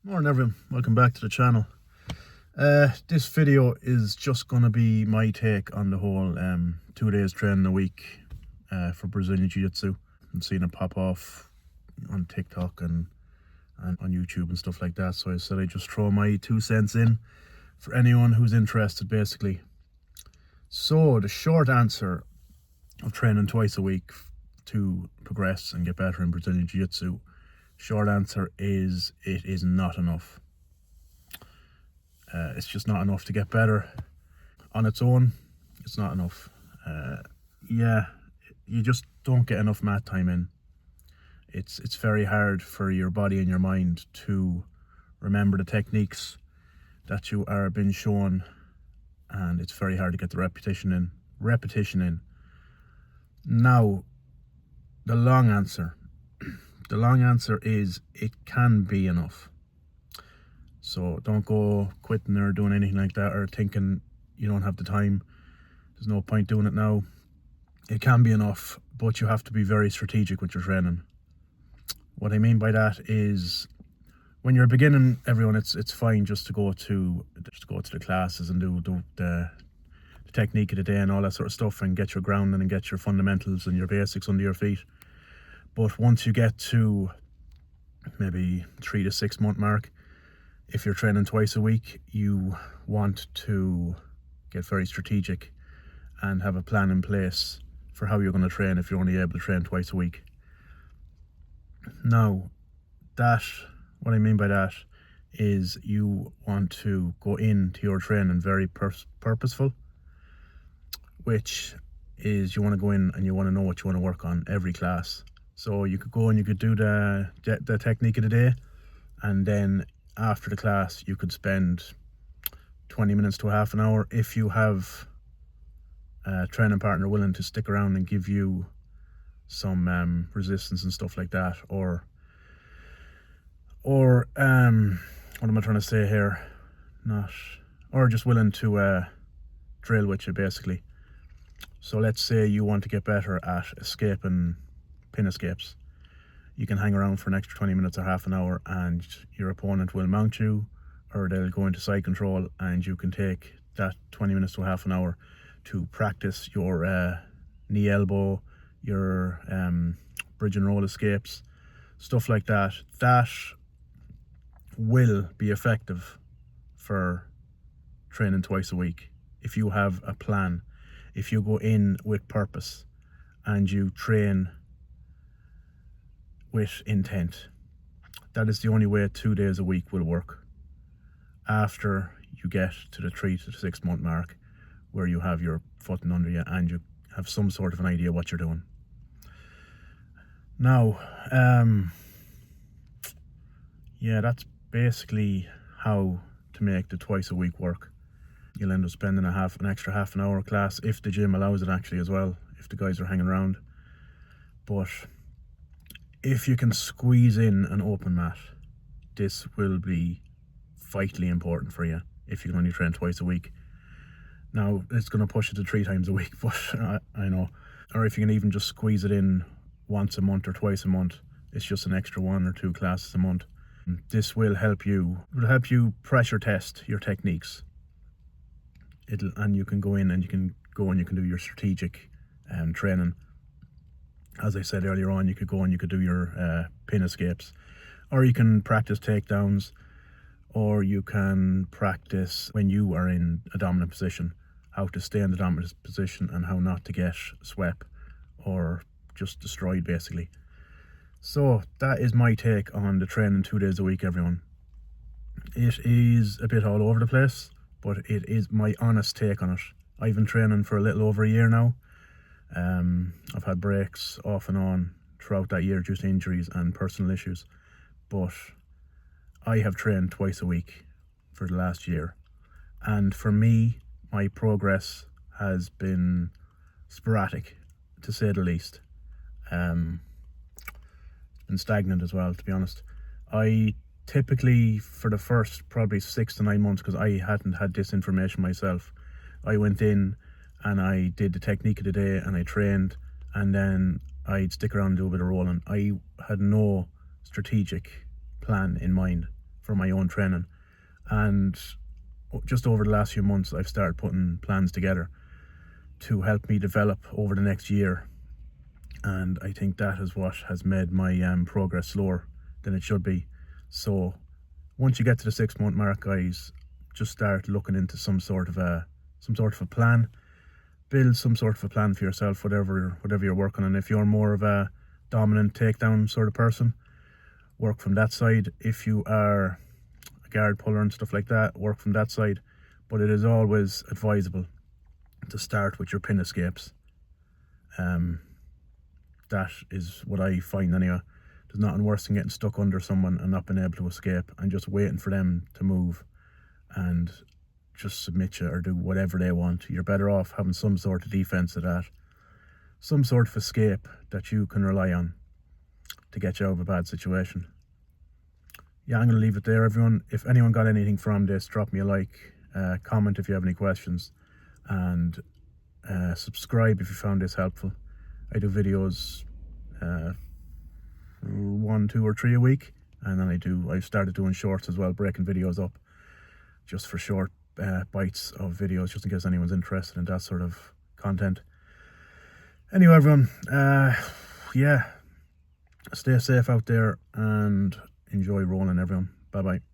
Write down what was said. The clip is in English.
Morning everyone, welcome back to the channel. This video is just going to be my take on the whole 2 days training a week for Brazilian Jiu-Jitsu. I'm seeing it pop off on TikTok and on YouTube and stuff like that, so I said I'd just throw my 2 cents in for anyone who's interested basically. So the short answer of training twice a week to progress and get better in Brazilian Jiu-Jitsu, short answer is it is not enough. It's just not enough to get better on its own. It's not enough. Yeah, you just don't get enough mat time in. It's very hard for your body and your mind to remember the techniques that you are being shown, and it's very hard to get the repetition in. Now, the long answer is it can be enough. So don't go quitting or doing anything like that or thinking you don't have the time. There's no point doing it now. It can be enough, but you have to be very strategic with your training. What I mean by that is when you're beginning, everyone, it's fine just to go to the classes and do the technique of the day and all that sort of stuff and get your grounding and get your fundamentals and your basics under your feet. But once you get to maybe 3 to 6 month mark, if you're training twice a week, you want to get very strategic and have a plan in place for how you're going to train if you're only able to train twice a week. Now, what I mean by that is you want to go into your training very purposeful, which is you want to go in and you want to know what you want to work on every class. So you could go and you could do the technique of the day, and then after the class you could spend 20 minutes to half an hour if you have a training partner willing to stick around and give you some resistance and stuff like that, or what am I trying to say here? Or just willing to drill with you basically. So let's say you want to get better at escaping pin escapes. You can hang around for an extra 20 minutes or half an hour and your opponent will mount you, or they'll go into side control, and you can take that 20 minutes to half an hour to practice your knee elbow, your bridge and roll escapes, stuff like that. That will be effective for training twice a week if you have a plan, if you go in with purpose and you train with intent. That is the only way 2 days a week will work after you get to the 3 to 6 month mark, where you have your footing under you and you have some sort of an idea what you're doing. Now, yeah, that's basically how to make the twice a week work. You'll end up spending an extra half an hour class if the gym allows it actually as well, if the guys are hanging around. But if you can squeeze in an open mat, this will be vitally important for you if you can only train twice a week. Now, it's going to push it to 3 times a week, but I know. Or if you can even just squeeze it in once a month or twice a month, it's just an extra 1 or 2 classes a month. This will help you pressure test your techniques. And you can go in and you can do your strategic training. As I said earlier on, you could go and you could do your pin escapes, or you can practice takedowns, or you can practice when you are in a dominant position, how to stay in the dominant position and how not to get swept or just destroyed basically. So that is my take on the training 2 days a week, everyone. It is a bit all over the place, but it is my honest take on it. I've been training for a little over a year now. I've had breaks off and on throughout that year due to injuries and personal issues, but I have trained twice a week for the last year, and for me, my progress has been sporadic, to say the least. It's been stagnant as well, to be honest. I typically, for the first probably 6 to 9 months, because I hadn't had this information myself, I went in and I did the technique of the day and I trained, and then I'd stick around and do a bit of rolling. I had no strategic plan in mind for my own training. And just over the last few months, I've started putting plans together to help me develop over the next year. And I think that is what has made my progress slower than it should be. So once you get to the 6-month mark, guys, just start looking into some sort of a plan. Build some sort of a plan for yourself, whatever you're working on. If you're more of a dominant takedown sort of person, work from that side. If you are a guard puller and stuff like that, work from that side. But it is always advisable to start with your pin escapes. That is what I find anyway. There's nothing worse than getting stuck under someone and not being able to escape and just waiting for them to move and just submit you or do whatever they want. You're better off having some sort of defense of that, some sort of escape that you can rely on to get you out of a bad situation. Yeah, I'm going to leave it there, everyone. If anyone got anything from this, drop me a like, comment if you have any questions, and subscribe if you found this helpful. I do videos 1, 2 or 3 a week, and then I've started doing shorts as well, breaking videos up just for short bites of videos, just in case anyone's interested in that sort of content. Anyway, everyone, yeah, stay safe out there and enjoy rolling, everyone. Bye bye.